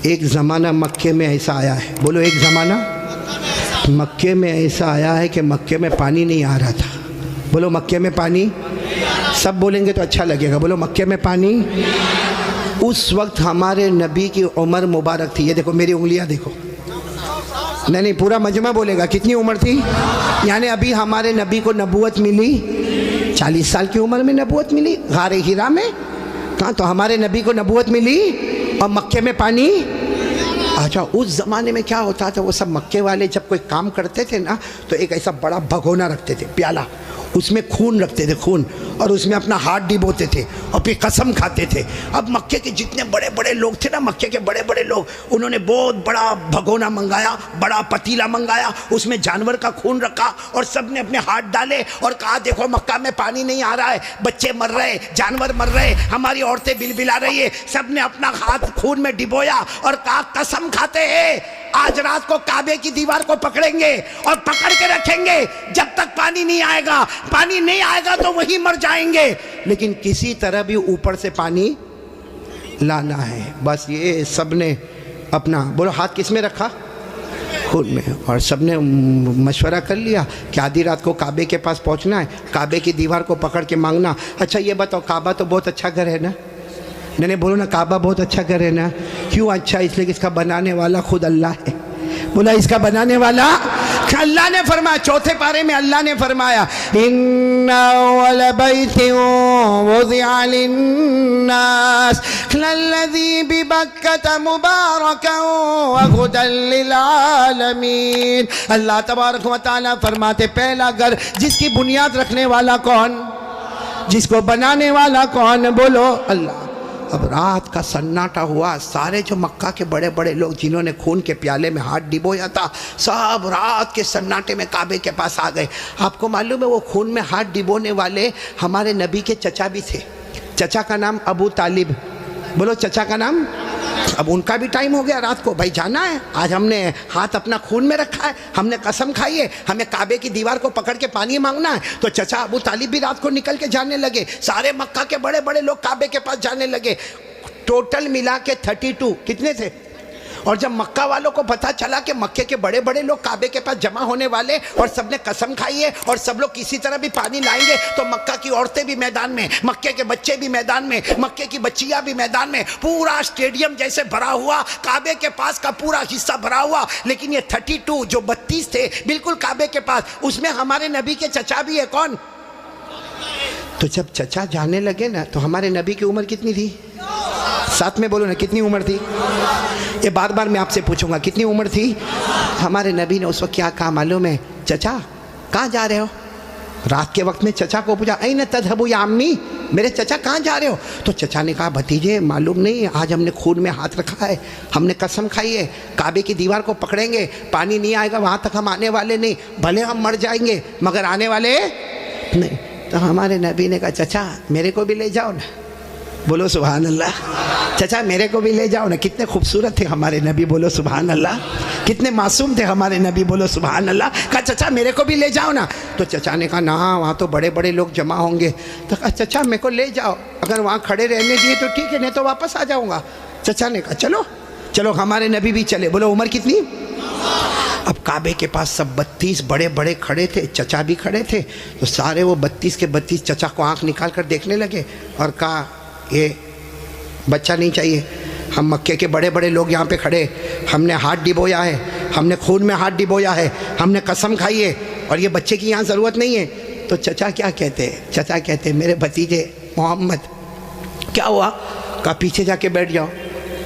ایک زمانہ مکے میں ایسا آیا ہے، بولو ایک زمانہ مکے میں ایسا آیا ہے کہ مکے میں پانی نہیں آ رہا تھا. بولو مکے میں پانی، سب بولیں گے تو اچھا لگے گا. بولو مکے میں پانی. اس وقت ہمارے نبی کی عمر مبارک تھی. یہ دیکھو میری انگلیاں دیکھو. نہیں پورا مجمع بولے گا. کتنی عمر تھی؟ یعنی ابھی ہمارے نبی کو نبوت ملی 40 سال کی عمر میں نبوت ملی غار ہرا میں. کہاں تو ہمارے نبی کو نبوت ملی اور مکے میں پانی. اچھا اس زمانے میں کیا ہوتا تھا، وہ سب مکے والے جب کوئی کام کرتے تھے نا تو ایک ایسا بڑا بھگونا رکھتے تھے، پیالہ، اس میں خون رکھتے تھے، خون، اور اس میں اپنا ہاتھ ڈبوتے تھے اور پھر قسم کھاتے تھے. اب مکے کے جتنے بڑے بڑے لوگ تھے نا، مکے کے بڑے بڑے لوگ، انہوں نے بہت بڑا بھگونا منگایا، بڑا پتیلا منگایا، اس میں جانور کا خون رکھا اور سب نے اپنے ہاتھ ڈالے اور کہا دیکھو مکہ میں پانی نہیں آ رہا ہے، بچے مر رہے، جانور مر رہے، ہماری عورتیں بلبلا رہی ہے. سب نے اپنا ہاتھ خون میں ڈبویا اور کہا قسم کھاتے ہیں آج رات کو کعبے کی دیوار کو پکڑیں گے اور پکڑ کے رکھیں گے جب تک پانی نہیں آئے گا. پانی نہیں آئے گا تو وہی مر جائیں گے، لیکن کسی طرح بھی اوپر سے پانی لانا ہے. بس یہ سب نے اپنا، بولو ہاتھ کس میں رکھا؟ خود میں. اور سب نے مشورہ کر لیا کہ آدھی رات کو کعبے کے پاس پہنچنا ہے، کعبے کی دیوار کو پکڑ کے مانگنا. اچھا یہ بتاؤ کعبہ تو بہت اچھا گھر ہے نا؟ نہیں بولو نا کعبہ بہت اچھا گھر ہے نا. کیوں اچھا؟ اس لیے کہ اس کا بنانے والا خود اللہ ہے. بولا اس کا بنانے والا اللہ نے فرمایا. چوتھے پارے میں اللہ نے فرمایا ان اول بیت وضع للناس للذی ببکۃ مبارکا وہدی للعالمین. اللہ تبارک و تعالی فرماتے پہلا گھر جس کی بنیاد رکھنے والا کون، جس کو بنانے والا کون؟ بولو اللہ. اب رات کا سناٹا ہوا، سارے جو مکہ کے بڑے بڑے لوگ جنہوں نے خون کے پیالے میں ہاتھ ڈبویا تھا سب رات کے سناٹے میں کعبے کے پاس آ گئے. آپ کو معلوم ہے وہ خون میں ہاتھ ڈبونے والے ہمارے نبی کے چچا بھی تھے. چچا کا نام ابو طالب. بولو چچا کا نام. اب ان کا بھی ٹائم ہو گیا رات کو، بھائی جانا ہے، آج ہم نے ہاتھ اپنا خون میں رکھا ہے، ہم نے قسم کھائی ہے ہمیں کعبے کی دیوار کو پکڑ کے پانی مانگنا ہے. تو چچا ابو طالب بھی رات کو نکل کے جانے لگے. سارے مکہ کے بڑے بڑے لوگ کعبے کے پاس جانے لگے. ٹوٹل ملا کے 32 کتنے تھے. اور جب مکہ والوں کو پتا چلا کہ مکے کے بڑے بڑے لوگ کعبے کے پاس جمع ہونے والے اور سب نے قسم کھائی ہے اور سب لوگ کسی طرح بھی پانی لائیں گے، تو مکہ کی عورتیں بھی میدان میں، مکے کے بچے بھی میدان میں، مکے کی بچیاں بھی میدان میں، پورا اسٹیڈیم جیسے بھرا ہوا، کعبے کے پاس کا پورا حصہ بھرا ہوا. لیکن یہ 32 جو 32 تھے بالکل کعبے کے پاس، اس میں ہمارے نبی کے چچا بھی ہے. کون؟ تو جب چچا جانے لگے نا تو ہمارے نبی کی عمر کتنی تھی؟ ساتھ میں بولو نا کتنی عمر تھی؟ یہ بار بار میں آپ سے پوچھوں گا کتنی عمر تھی؟ ہمارے نبی نے اس وقت کیا کہا معلوم ہے؟ چچا کہاں جا رہے ہو؟ رات کے وقت میں چچا کو پوچھا این تذهبوا یا امی، میرے چچا کہاں جا رہے ہو؟ تو چچا نے کہا بھتیجے معلوم نہیں، آج ہم نے خون میں ہاتھ رکھا ہے، ہم نے قسم کھائی ہے کعبے کی دیوار کو پکڑیں گے، پانی نہیں آئے گا وہاں تک ہم آنے والے نہیں، بھلے ہم مر جائیں گے مگر آنے والے نہیں. تو ہمارے نبی نے کہا چچا میرے کو بھی لے جاؤ نا. بولو سبحان اللہ. چچا میرے کو بھی لے جاؤ نا. کتنے خوبصورت تھے ہمارے نبی، بولو سبحان اللہ. کتنے معصوم تھے ہمارے نبی، بولو سبحان اللہ. کہا چچا میرے کو بھی لے جاؤ نا. تو چچا نے کہا نہ وہاں تو بڑے بڑے لوگ جمع ہوں گے. تو کہا چچا میرے کو لے جاؤ، اگر وہاں کھڑے رہنے دیے تو ٹھیک ہے نہیں تو واپس آ جاؤں گا. چچا نے کہا چلو چلو. ہمارے نبی بھی چلے. بولو عمر کتنی؟ اب کعبے کے پاس سب 32 بڑے بڑے کھڑے تھے، چچا بھی کھڑے تھے. تو سارے وہ 32 کے 32 چچا کو آنکھ نکال کر دیکھنے لگے اور کہا یہ بچہ نہیں چاہیے، ہم مکے کے بڑے بڑے لوگ یہاں پہ کھڑے، ہم نے ہاتھ ڈبویا ہے، ہم نے خون میں ہاتھ ڈبویا ہے، ہم نے قسم کھائی ہے اور یہ بچے کی یہاں ضرورت نہیں ہے. تو چچا کیا کہتے؟ چچا کہتے میرے بھتیجے محمد کیا ہوا؟ کہا پیچھے جا کے بیٹھ جاؤ.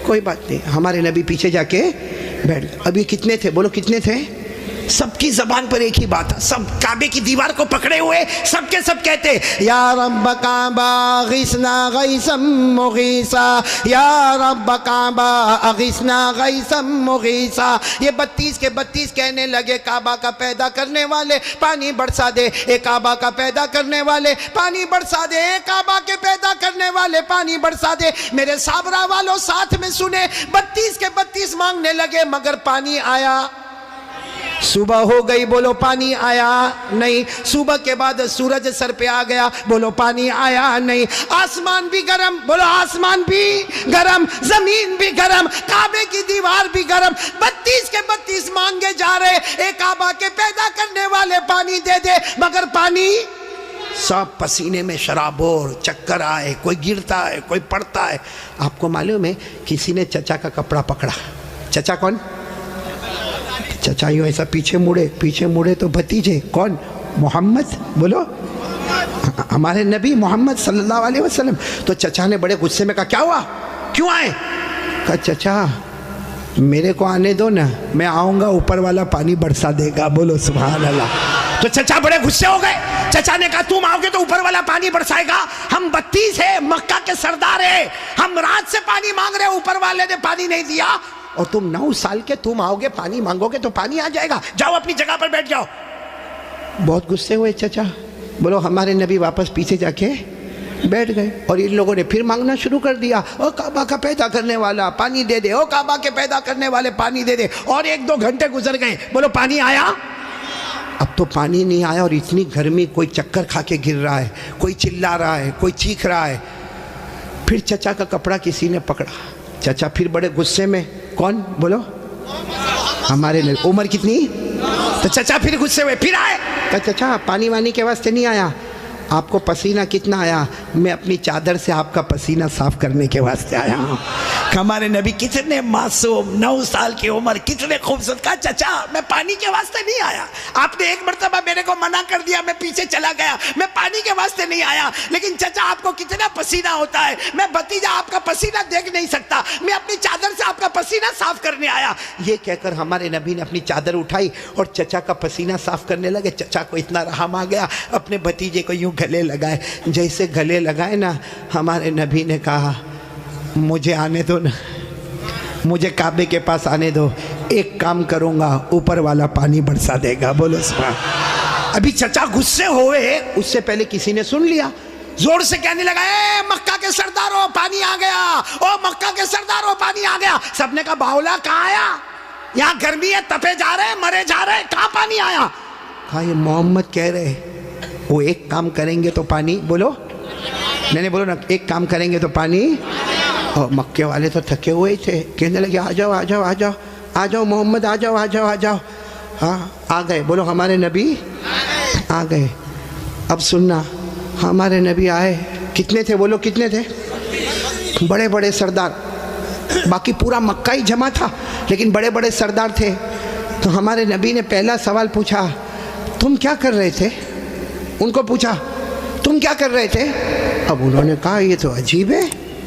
کوئی بات نہیں. ہمارے نبی پیچھے جا کے بیٹھ گئے. ابھی کتنے تھے؟ بولو کتنے تھے؟ سب کی زبان پر ایک ہی بات ہے، سب کعبے کی دیوار کو پکڑے ہوئے سب کے سب کہتے یا رب کعبہ اغثنا غیثا مغیثا، یا رب کعبہ اغثنا غیثا مغیثا. یہ 32 کے 32 کہنے لگے کعبہ کا پیدا کرنے والے پانی برسا دے، اے کعبہ کا پیدا کرنے والے پانی برسا دے، اے کعبہ کے پیدا کرنے والے پانی برسا دے. میرے صابرہ والوں ساتھ میں سنے، 32 کے 32 مانگنے لگے مگر پانی آیا. صبح ہو گئی، بولو پانی آیا نہیں۔ صبح کے بعد سورج سر پہ آ گیا، بولو پانی آیا نہیں۔ آسمان بھی گرم، بولو آسمان بھی گرم، زمین بھی گرم، کعبے کی دیوار بھی گرم، 32 کے 32 مانگے جا رہے، اے کعبہ کے پیدا کرنے والے پانی دے دے، مگر پانی سب پسینے میں شرابور، چکر آئے، کوئی گرتا ہے، کوئی پڑتا ہے۔ آپ کو معلوم ہے کسی نے چچا کا کپڑا پکڑا۔ چچا کون؟ چچا یوں ایسا پیچھے مڑے تو بھتیجے کون؟ محمد، بولو ہمارے نبی محمد صلی اللہ علیہ وسلم۔ تو چچا نے بڑے غصے میں کہا کیا ہوا، کیوں آئے؟ کہا چچا میرے کو آنے دو نا، میں آؤں گا اوپر والا پانی برسا دے گا، بولو سبحان اللہ۔ تو چچا بڑے غصے ہو گئے۔ چچا نے کہا تم آؤ گے تو اوپر والا پانی برسائے گا؟ ہم 32 ہیں، مکہ کے سردار ہیں، ہم رات سے پانی مانگ رہے، اوپر والے نے پانی نہیں دیا، اور تم 9 سال کے تم آؤ گے پانی مانگو گے تو پانی آ جائے گا، جاؤ اپنی جگہ پر بیٹھ جاؤ۔ بہت غصے ہوئے چچا، بولو ہمارے نبی واپس پیچھے جا کے بیٹھ گئے، اور ان لوگوں نے پھر مانگنا شروع کر دیا، او کعبہ کا پیدا کرنے والا پانی دے دے، او کعبہ کے پیدا کرنے والے پانی دے دے، اور 1-2 گھنٹے گزر گئے، بولو پانی آیا؟ اب تو پانی نہیں آیا، اور اتنی گرمی، کوئی چکر کھا کے گر رہا ہے، کوئی چلا رہا ہے، کوئی چیخ رہا ہے۔ پھر چچا کا کپڑا کسی نے پکڑا، چچا پھر بڑے غصے میں، کون؟ بولو ہمارے نبی۔ عمر کتنی؟ تو چچا پھر غصے ہوئے، پھر آئے، کہ چچا پانی وانی کے واسطے نہیں آیا، آپ کو پسینہ کتنا آیا؟ میں اپنی چادر سے آپ کا پسینہ صاف کرنے کے واسطے آیا ہوں۔ ہمارے نبی کتنے معصوم، 9 سال کی عمر، کتنے خوبصورت۔ کہا چچا میں پانی کے واسطے نہیں آیا، آپ نے ایک مرتبہ میرے کو منع کر دیا، میں پیچھے چلا گیا، میں پانی کے واسطے نہیں آیا، لیکن چچا آپ کو کتنا پسینہ ہوتا ہے، میں بھتیجا آپ کا پسینہ دیکھ نہیں سکتا، میں اپنی چادر سے آپ کا پسینہ صاف کرنے آیا۔ یہ کہہ کر ہمارے نبی نے اپنی چادر اٹھائی اور چچا کا پسینہ صاف کرنے لگے۔ چچا کو اتنا رحم آ گیا، اپنے بھتیجے کو یوں گلے لگائے، جیسے گلے لگائے نا، ہمارے نبی نے کہا مجھے آنے دو نا، مجھے کعبے کے پاس آنے دو، ایک کام کروں گا، اوپر والا پانی برسا دے گا، بولو سبحان۔ ابھی چچا غصے ہوئے، اس سے پہلے کسی نے سن لیا، زور سے کہنے لگا اے مکہ کے سرداروں پانی آ گیا، او مکہ کے سرداروں پانی آ گیا۔ سب نے کہا باولا کہاں آیا؟ یہاں گرمی ہے، تپے جا رہے ہیں، مرے جا رہے ہیں، کہاں پانی آیا؟ کہا یہ محمد کہہ رہے وہ ایک کام کریں گے تو پانی، بولو نہیں بولو نا، ایک کام کریں گے تو پانی۔ اور مکے والے تو تھکے ہوئے تھے، کہنے لگے آ جاؤ آ جاؤ آ جاؤ آ جاؤ محمد، آ جاؤ آ جاؤ آ جاؤ۔ ہاں آ گئے، بولو ہمارے نبی آ گئے۔ اب سننا، ہمارے نبی آئے، کتنے تھے بولو کتنے تھے؟ بڑے بڑے سردار، باقی پورا مکہ ہی جمع تھا لیکن بڑے بڑے سردار تھے۔ تو ہمارے نبی نے پہلا سوال پوچھا تم کیا کر رہے تھے؟ ان کو پوچھا تم کیا کر رہے تھے؟ اب انہوں نے کہا یہ تو عجیب ہے،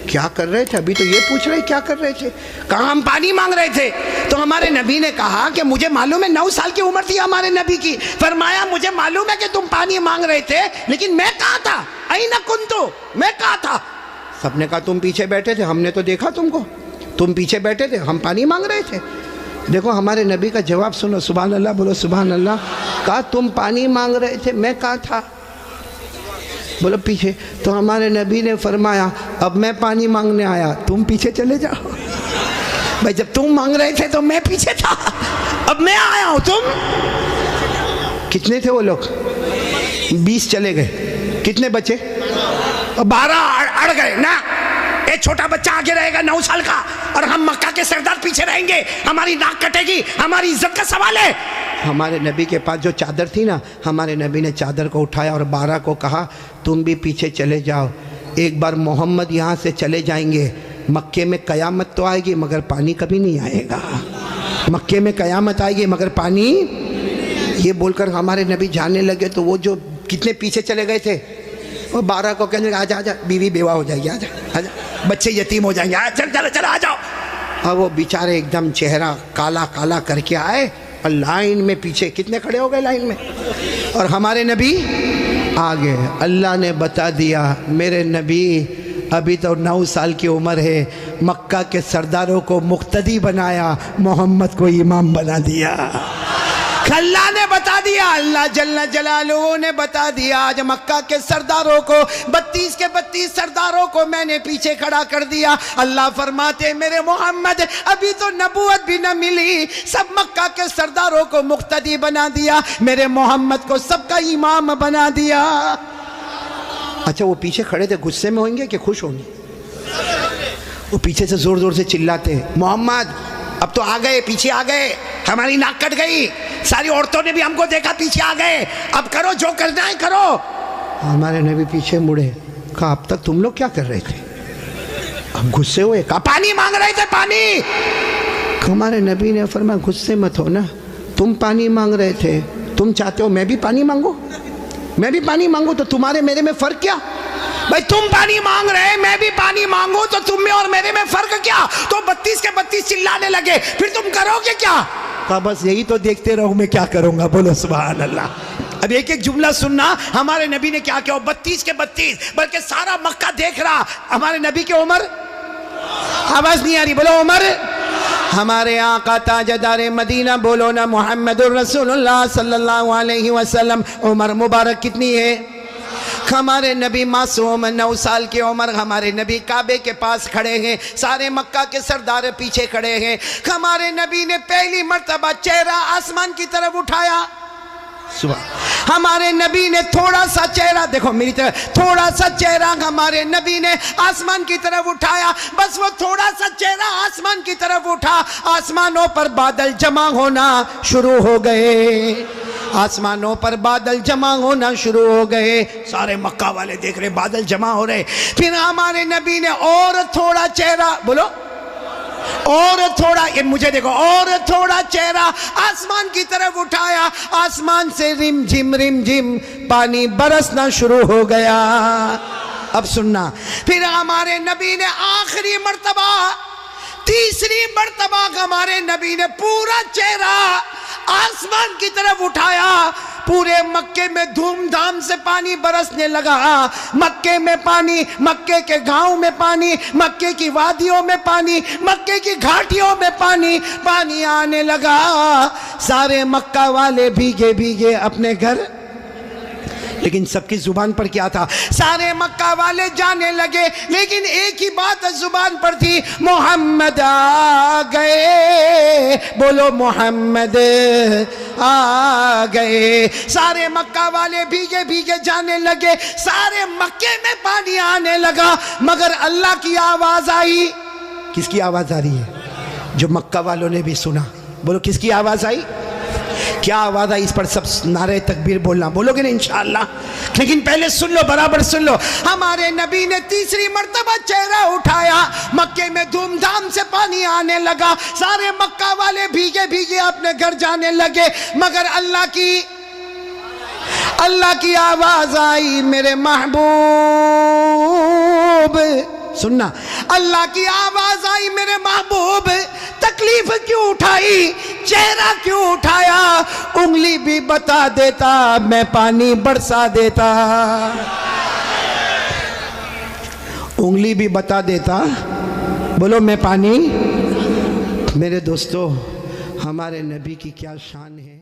کیا کر رہے تھے؟ ابھی تو یہ پوچھ رہے کیا کر رہے تھے؟ کہا ہم پانی مانگ رہے تھے۔ تو ہمارے نبی نے کہا کہ مجھے معلوم ہے، 9 سال کی عمر تھی ہمارے نبی کی، فرمایا مجھے معلوم ہے کہ تم پانی مانگ رہے تھے، لیکن میں کہاں تھا؟ این کنتو، میں کہاں تھا؟ سب نے کہا تم پیچھے بیٹھے تھے، ہم نے تو دیکھا تم کو، تم پیچھے بیٹھے تھے، ہم پانی مانگ رہے تھے۔ دیکھو ہمارے نبی کا جواب سنو، سبحان اللہ بولو سبحان اللہ۔ کہا تم پانی مانگ رہے تھے، میں کہاں تھا؟ بولو پیچھے۔ تو ہمارے نبی نے فرمایا اب میں پانی مانگنے آیا، تم پیچھے چلے جاؤ۔ بھائی جب تم مانگ رہے تھے تو میں پیچھے تھا، اب میں آیا ہوں، تم کتنے تھے وہ لوگ؟ 20 چلے گئے، کتنے بچے؟ 12 اڑ گئے نا۔ ایک چھوٹا بچہ آگے رہے گا 9 سال کا، اور ہم مکہ کے سردار پیچھے رہیں گے، ہماری ناک کٹے گی، ہماری عزت کا سوال ہے۔ ہمارے نبی کے پاس جو چادر تھی نا، ہمارے نبی نے چادر کو اٹھایا اور 12 کو کہا تم بھی پیچھے چلے جاؤ، ایک بار محمد یہاں سے چلے جائیں گے، مکے میں قیامت تو آئے گی مگر پانی کبھی نہیں آئے گا، مکے میں قیامت آئے گی مگر پانی۔ یہ بول کر ہمارے نبی جانے لگے تو وہ جو کتنے پیچھے چلے گئے تھے، وہ 12 کو کہنے لگا آجا آجا، بیوی بیوہ ہو جائے گی، آجا آجا، بچے یتیم ہو جائیں گے، چل چل چل آ جاؤ۔ اب وہ بیچارے ایک دم چہرہ کالا کالا کر کے آئے اور لائن میں پیچھے کتنے کھڑے ہو گئے لائن میں، اور ہمارے نبی آگے۔ اللہ نے بتا دیا میرے نبی ابھی تو 9 سال کی عمر ہے، مکہ کے سرداروں کو مقتدی بنایا، محمد کو امام بنا دیا۔ اللہ نے بتا دیا، اللہ جل جلالہ نے بتا دیا، آج مکہ کے سرداروں کو 32 کے 32 سرداروں کو میں نے پیچھے کھڑا کر دیا۔ اللہ فرماتے میرے محمد ابھی تو نبوت بھی نہ ملی، سب مکہ کے سرداروں کو مقتدی بنا دیا، میرے محمد کو سب کا امام بنا دیا۔ اچھا وہ پیچھے کھڑے تھے غصے میں ہوئیں گے کہ خوش ہوں گے؟ وہ پیچھے سے زور زور سے چلاتے ہیں محمد اب تو آ گئے، پیچھے آ گئے، ہماری ناک کٹ گئی، ساری عورتوں نے بھی ہم کو دیکھا، پیچھے آ گئے، اب کرو جو کرنا ہے کرو۔ ہمارے نبی پیچھے مڑے، کہا اب تک تم لوگ کیا کر رہے تھے؟ ہم غصے ہوئے، کہا پانی مانگ رہے تھے پانی۔ ہمارے نبی نے فرمایا غصے مت ہو نا، تم پانی مانگ رہے تھے، تم چاہتے ہو میں بھی پانی مانگوں؟ میں بھی پانی مانگوں تو تمہارے میرے میں فرق کیا؟ بھائی تم پانی مانگ رہے میں بھی پانی مانگوں تو تم میں اور میرے میں فرق کیا؟ تو 32 کے 32 چلانے لگے، پھر تم کرو گے کیا؟ کہا بس یہی تو دیکھتے رہو میں کیا کروں گا۔ بولو سبحان اللہ۔ اب ایک ایک جملہ سننا، ہمارے نبی نے کیا کیا، 32 کے 32 بلکہ سارا مکہ دیکھ رہا، ہمارے نبی کی عمر، آواز نہیں آ رہی، بولو عمر، ہمارے آقا تاجدار مدینہ، بولو نا محمد الرسول اللہ صلی اللہ علیہ وسلم، عمر مبارک کتنی ہے؟ ہمارے نبی معصوم 9 سال کی عمر، ہمارے نبی کعبے کے پاس کھڑے ہیں، سارے مکہ کے سردار پیچھے کھڑے ہیں۔ ہمارے نبی نے پہلی مرتبہ چہرہ آسمان کی طرف اٹھایا، ہمارے نبی نے تھوڑا سا چہرہ، دیکھو میری طرف، تھوڑا سا چہرہ ہمارے نبی نے آسمان کی طرف اٹھایا، بس وہ تھوڑا سا چہرہ آسمان کی طرف اٹھا، آسمانوں پر بادل جمع ہونا شروع ہو گئے، آسمانوں پر بادل جمع ہونا شروع ہو گئے، سارے مکہ والے دیکھ رہے بادل جمع ہو رہے۔ پھر ہمارے نبی نے اور تھوڑا چہرہ، بولو اور تھوڑا، یہ مجھے دیکھو، اور تھوڑا چہرہ آسمان کی طرف اٹھایا، آسمان سے رم جھم پانی برسنا شروع ہو گیا۔ اب سننا، پھر ہمارے نبی نے آخری مرتبہ، تیسری مرتبہ ہمارے نبی نے پورا چہرہ آسمان کی طرف اٹھایا، پورے مکے میں دھوم دھام سے پانی برسنے لگا، مکے میں پانی، مکے کے گاؤں میں پانی، مکے کی وادیوں میں پانی، مکے کی گھاٹیوں میں پانی، پانی آنے لگا، سارے مکہ والے بھیگے بھیگے اپنے گھر، لیکن سب کی زبان پر کیا تھا؟ سارے مکہ والے جانے لگے، لیکن ایک ہی بات زبان پر تھی، محمد آ گئے، بولو محمد آ گئے۔ سارے مکہ والے بھیگے بھیگے جانے لگے، سارے مکے میں پانی آنے لگا، مگر اللہ کی آواز آئی۔ کس کی آواز آ رہی ہے؟ جو مکہ والوں نے بھی سنا، بولو کس کی آواز آئی؟ کیا آواز آئی؟ اس پر سب نعرہ تکبیر بولنا، بولو گے نا انشاءاللہ؟ لیکن پہلے سن لو، برابر سن لو، ہمارے نبی نے تیسری مرتبہ چہرہ اٹھایا، مکے میں دھوم دھام سے پانی آنے لگا، سارے مکہ والے بھیگے بھیگے اپنے گھر جانے لگے، مگر اللہ کی آواز آئی، میرے محبوب، سننا، اللہ کی آواز آئی، میرے محبوب تکلیف کیوں اٹھائی، چہرہ کیوں اٹھایا، انگلی بھی بتا دیتا میں پانی برسا دیتا، انگلی بھی بتا دیتا، بولو میں پانی۔ میرے دوستو، ہمارے نبی کی کیا شان ہے۔